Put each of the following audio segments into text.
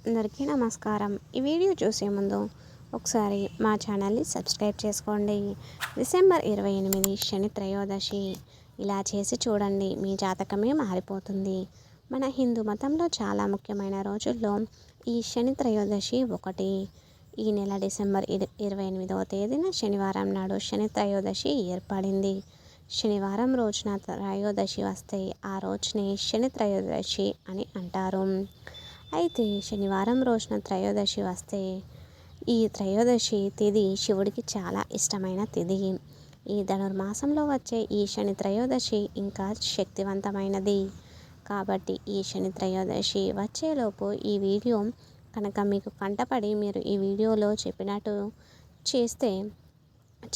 అందరికీ నమస్కారం. ఈ వీడియో చూసే ముందు ఒకసారి మా ఛానల్ని సబ్స్క్రైబ్ చేసుకోండి. డిసెంబర్ 28 శని త్రయోదశి. ఇలా చేసి చూడండి, మీ జాతకమే మారిపోతుంది. మన హిందూ మతంలో చాలా ముఖ్యమైన రోజుల్లో ఈ శని త్రయోదశి ఒకటి. ఈ నెల డిసెంబర్ 28వ తేదీన శనివారం నాడు శని త్రయోదశి ఏర్పడింది. శనివారం రోజున త్రయోదశి వస్తే ఆ రోజునే శని త్రయోదశి అని అంటారు. అయితే శనివారం రోజున త్రయోదశి వస్తే ఈ త్రయోదశి తిథి శివుడికి చాలా ఇష్టమైన తిథి. ఈ ధనుర్మాసంలో వచ్చే ఈ శని త్రయోదశి ఇంకా శక్తివంతమైనది. కాబట్టి ఈ శని త్రయోదశి వచ్చేలోపు ఈ వీడియో కనుక మీకు కంటపడి మీరు ఈ వీడియోలో చెప్పినట్టు చేస్తే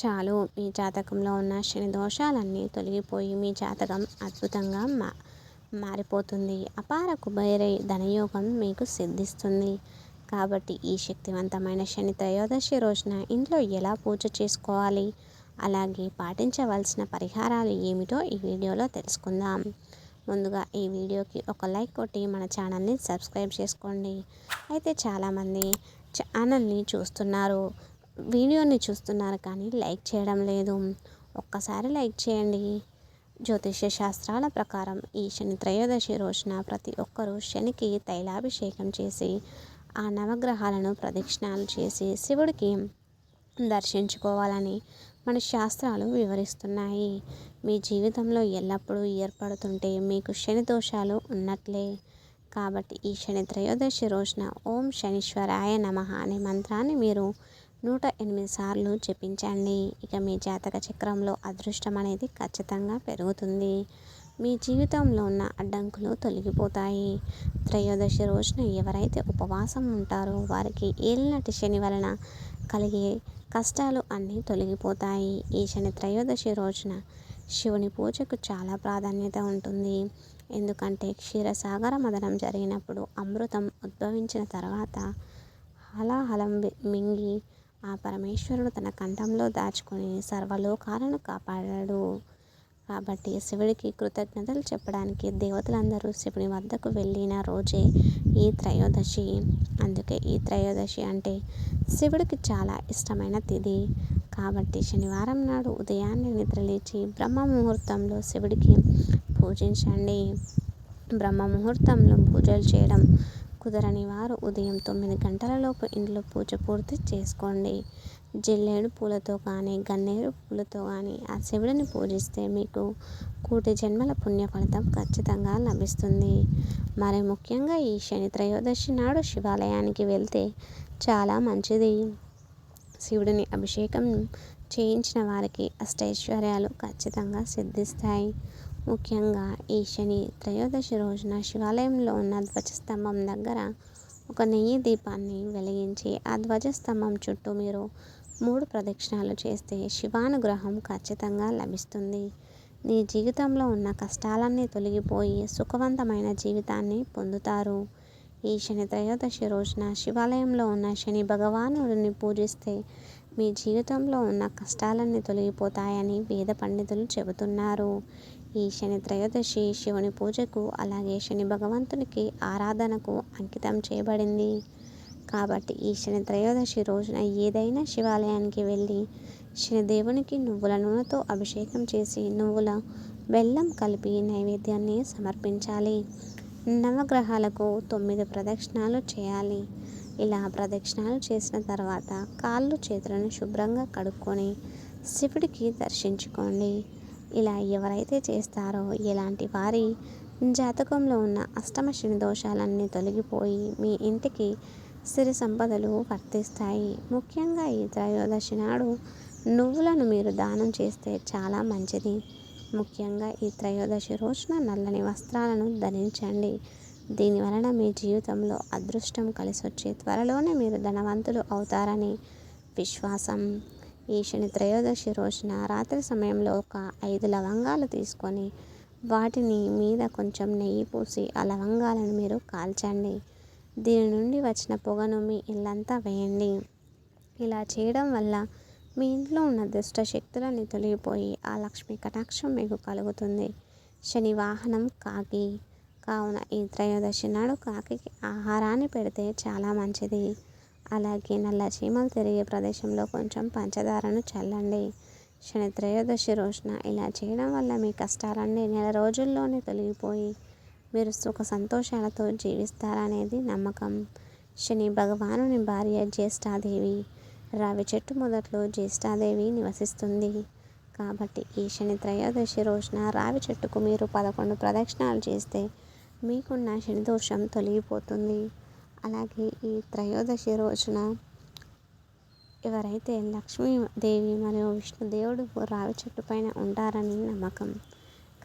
చాలు, మీ జాతకంలో ఉన్న శని దోషాలన్నీ తొలగిపోయి మీ జాతకం అద్భుతంగా మారిపోతుంది. అపార కుబేరై ధనయోగం మీకు సిద్ధిస్తుంది. కాబట్టి ఈ శక్తివంతమైన శని త్రయోదశి రోజున ఇంట్లో ఎలా పూజ చేసుకోవాలి, అలాగే పాటించవలసిన పరిహారాలు ఏమిటో ఈ వీడియోలో తెలుసుకుందాం. ముందుగా ఈ వీడియోకి ఒక లైక్ కొట్టి మన ఛానల్ని సబ్స్క్రైబ్ చేసుకోండి. అయితే చాలామంది ఛానల్ని చూస్తున్నారు, వీడియోని చూస్తున్నారు కానీ లైక్ చేయడం లేదు. ఒక్కసారి లైక్ చేయండి. జ్యోతిష్య శాస్త్రాల ప్రకారం ఈ శని త్రయోదశి రోజున ప్రతి ఒక్కరూ శనికి తైలాభిషేకం చేసి ఆ నవగ్రహాలను ప్రదక్షిణాలు చేసి శివుడికి దర్శించుకోవాలని మన శాస్త్రాలు వివరిస్తున్నాయి. మీ జీవితంలో ఎల్లప్పుడూ ఏర్పడుతుంటే మీకు శని దోషాలు ఉన్నట్లే. కాబట్టి ఈ శని త్రయోదశి రోజున ఓం శనీశ్వరాయ నమః అనే మంత్రాన్ని మీరు 108 సార్లు జపించండి. ఇక మీ జాతక చక్రంలో అదృష్టం అనేది ఖచ్చితంగా పెరుగుతుంది. మీ జీవితంలో ఉన్న అడ్డంకులు తొలగిపోతాయి. త్రయోదశి రోజున ఎవరైతే ఉపవాసం ఉంటారో వారికి ఏలినాటి శని వలన కలిగే కష్టాలు అన్నీ తొలగిపోతాయి. ఈ శని త్రయోదశి రోజున శివుని పూజకు చాలా ప్రాధాన్యత ఉంటుంది. ఎందుకంటే క్షీరసాగర మదనం జరిగినప్పుడు అమృతం ఉద్భవించిన తర్వాత హలాహలం మింగి ఆ పరమేశ్వరుడు తన కంఠంలో దాచుకొని సర్వలోకాలను కాపాడాడు. కాబట్టి శివుడికి కృతజ్ఞతలు చెప్పడానికి దేవతలందరూ శివుని వద్దకు వెళ్ళిన రోజే ఈ త్రయోదశి. అందుకే ఈ త్రయోదశి అంటే శివుడికి చాలా ఇష్టమైన తిథి. కాబట్టి శనివారం నాడు ఉదయాన్నే నిద్రలేచి బ్రహ్మ ముహూర్తంలో శివుడికి పూజించండి. బ్రహ్మ ముహూర్తంలో పూజలు చేయడం కుదరని వారు ఉదయం 9 గంటలలోపు ఇంట్లో పూజ పూర్తి చేసుకోండి. జిల్లేడు పూలతో కానీ గన్నేరు పూలతో కానీ ఆ శివుడిని పూజిస్తే మీకు కోటి జన్మల పుణ్య ఫలితం ఖచ్చితంగా లభిస్తుంది. మరి ముఖ్యంగా ఈ శని త్రయోదశి నాడు శివాలయానికి వెళ్తే చాలా మంచిది. శివుడిని అభిషేకం చేయించిన వారికి అష్టైశ్వర్యాలు ఖచ్చితంగా సిద్ధిస్తాయి. ముఖ్యంగా ఈ శని త్రయోదశి రోజున శివాలయంలో ఉన్న ధ్వజస్తంభం దగ్గర ఒక నెయ్యి దీపాన్ని వెలిగించి ఆ ధ్వజస్తంభం చుట్టూ మీరు 3 ప్రదక్షిణాలు చేస్తే శివానుగ్రహం ఖచ్చితంగా లభిస్తుంది. మీ జీవితంలో ఉన్న కష్టాలన్నీ తొలగిపోయి సుఖవంతమైన జీవితాన్ని పొందుతారు. ఈ శని త్రయోదశి రోజున శివాలయంలో ఉన్న శని భగవానుడిని పూజిస్తే మీ జీవితంలో ఉన్న కష్టాలన్నీ తొలగిపోతాయని వేద పండితులు చెబుతున్నారు. ఈ శని త్రయోదశి శివుని పూజకు అలాగే శని భగవంతునికి ఆరాధనకు అంకితం చేయబడింది. కాబట్టి ఈ శని త్రయోదశి రోజున ఏదైనా శివాలయానికి వెళ్ళి శనిదేవునికి నువ్వుల నూనెతో అభిషేకం చేసి నువ్వుల బెల్లం కలిపి నైవేద్యాన్ని సమర్పించాలి. నవగ్రహాలకు 9 ప్రదక్షిణాలు చేయాలి. ఇలా ప్రదక్షిణాలు చేసిన తర్వాత కాళ్ళు చేతులను శుభ్రంగా కడుక్కొని శివుడికి దర్శించుకోండి. ఇలా ఎవరైతే చేస్తారో ఇలాంటి వారి జాతకంలో ఉన్న అష్టమ శని దోషాలన్నీ తొలగిపోయి మీ ఇంటికి సిరి సంపదలు వర్తిస్తాయి. ముఖ్యంగా ఈ త్రయోదశి నాడు నువ్వులను మీరు దానం చేస్తే చాలా మంచిది. ముఖ్యంగా ఈ త్రయోదశి రోజున నల్లని వస్త్రాలను ధరించండి. దీనివలన మీ జీవితంలో అదృష్టం కలిసొచ్చి త్వరలోనే మీరు ధనవంతులు అవుతారని విశ్వాసం. ఈ శని త్రయోదశి రోజున రాత్రి సమయంలో ఒక 5 లవంగాలు తీసుకొని వాటిని మీద కొంచెం నెయ్యి పూసి ఆ లవంగాలను మీరు కాల్చండి. దీని నుండి వచ్చిన పొగను మీ ఇల్లంతా వేయండి. ఇలా చేయడం వల్ల మీ ఇంట్లో ఉన్న దుష్ట శక్తులన్నీ తొలగిపోయి ఆ లక్ష్మీ కటాక్షం మీకు కలుగుతుంది. శని వాహనం కాకి కావున ఈ త్రయోదశి నాడు కాకి ఆహారాన్ని పెడితే చాలా మంచిది. అలాగే నల్ల చీమలు తిరిగే ప్రదేశంలో కొంచెం పంచదారను చల్లండి. శని త్రయోదశి రోజున ఇలా చేయడం వల్ల మీ కష్టాలన్నీ నెల రోజుల్లోనే తొలగిపోయి మీరు సుఖ సంతోషాలతో జీవిస్తారనేది నమ్మకం. శని భగవానుని భార్య జ్యేష్ఠాదేవి. రావి చెట్టు మొదట్లో జ్యేష్ఠాదేవి నివసిస్తుంది. కాబట్టి ఈ శని త్రయోదశి రోజున రావి చెట్టుకు మీరు 11 ప్రదక్షిణాలు చేస్తే మీకున్న శని దోషం తొలగిపోతుంది. అలాగే ఈ త్రయోదశి రోజున ఎవరైతే లక్ష్మీదేవి మరియు విష్ణుదేవుడు రావి చెట్టు పైన ఉంటారని నమ్మకం.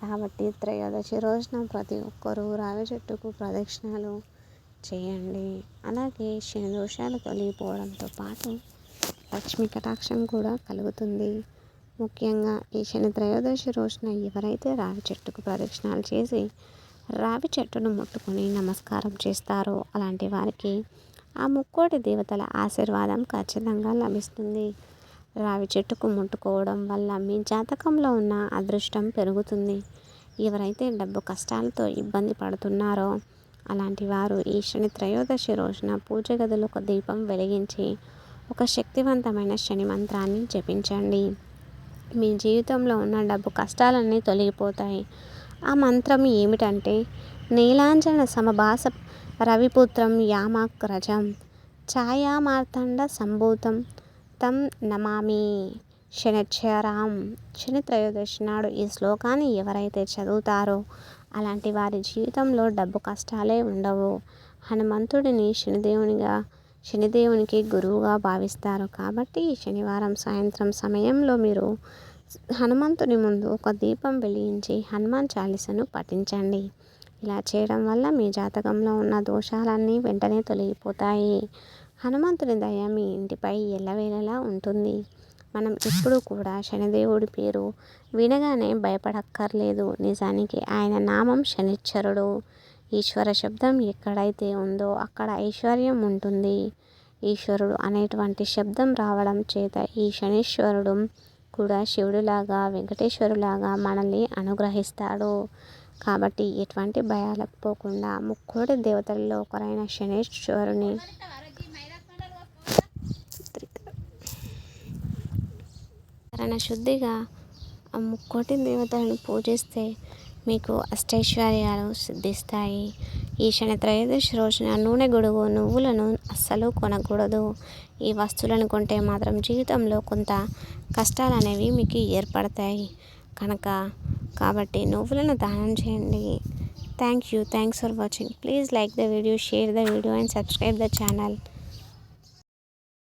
కాబట్టి త్రయోదశి రోజున ప్రతి ఒక్కరూ రావి చెట్టుకు ప్రదక్షిణాలు చేయండి. అలాగే శని దోషాలు తొలగిపోవడంతో పాటు లక్ష్మీ కటాక్షం కూడా కలుగుతుంది. ముఖ్యంగా ఈ శని త్రయోదశి రోజున ఎవరైతే రావి చెట్టుకు ప్రదక్షిణాలు చేసి రావి చెట్టును ముట్టుకొని నమస్కారం చేస్తారో అలాంటి వారికి ఆ ముక్కోటి దేవతల ఆశీర్వాదం ఖచ్చితంగా లభిస్తుంది. రావి చెట్టుకు ముట్టుకోవడం వల్ల మీ జాతకంలో ఉన్న అదృష్టం పెరుగుతుంది. ఎవరైతే డబ్బు కష్టాలతో ఇబ్బంది పడుతున్నారో అలాంటి వారు ఈ శని త్రయోదశి రోజున పూజ గదిలో ఒక దీపం వెలిగించి ఒక శక్తివంతమైన శని మంత్రాన్ని జపించండి. మీ జీవితంలో ఉన్న డబ్బు కష్టాలన్నీ తొలగిపోతాయి. ఆ మంత్రం ఏమిటంటే నీలాంజన సమభాస రవిపుత్రం యామాగ్రజం ఛాయామార్తాండ సంభూతం తం నమామి శనిశ్చరాం. శని త్రయోదశి నాడు ఈ శ్లోకాన్ని ఎవరైతే చదువుతారో అలాంటి వారి జీవితంలో డబ్బు కష్టాలే ఉండవు. హనుమంతుడిని శనిదేవునికి గురువుగా భావిస్తారు. కాబట్టి శనివారం సాయంత్రం సమయంలో మీరు హనుమంతుని ముందు ఒక దీపం వెలిగించి హనుమాన్ చాలీసాను పఠించండి. ఇలా చేయడం వల్ల మీ జాతకంలో ఉన్న దోషాలన్నీ వెంటనే తొలగిపోతాయి. హనుమంతుని దయ మీ ఇంటిపై ఎల్లవేళలా ఉంటుంది. మనం ఎప్పుడూ కూడా శనిదేవుడి పేరు వినగానే భయపడక్కర్లేదు. నిజానికి ఆయన నామం శనిశ్చరుడు. ఈశ్వర శబ్దం ఎక్కడైతే ఉందో అక్కడ ఐశ్వర్యం ఉంటుంది. ఈశ్వరుడు అనేటువంటి శబ్దం రావడం చేత ఈ శనీశ్వరుడు కూడా శివుడిలాగా వెంకటేశ్వరులాగా మనల్ని అనుగ్రహిస్తాడు. కాబట్టి ఎటువంటి భయాలకు పోకుండా ముక్కోటి దేవతల్లో ఒకరైన శనీశ్వరుని శుద్ధిగా ఆ ముక్కోటి దేవతలను పూజిస్తే మీకు అష్టైశ్వర్యాలు సిద్ధిస్తాయి. ఈ శని త్రయోదశి రోజున నూనె గొడుగు నువ్వులను అస్సలు కొనకూడదు. ఈ వస్తువులను కొంటే మాత్రం జీవితంలో కొంత కష్టాలు అనేవి మీకు ఏర్పడతాయి కాబట్టి నువ్వులను దానం చేయండి. Thanks for watching. Please like the video, share the video and subscribe the channel.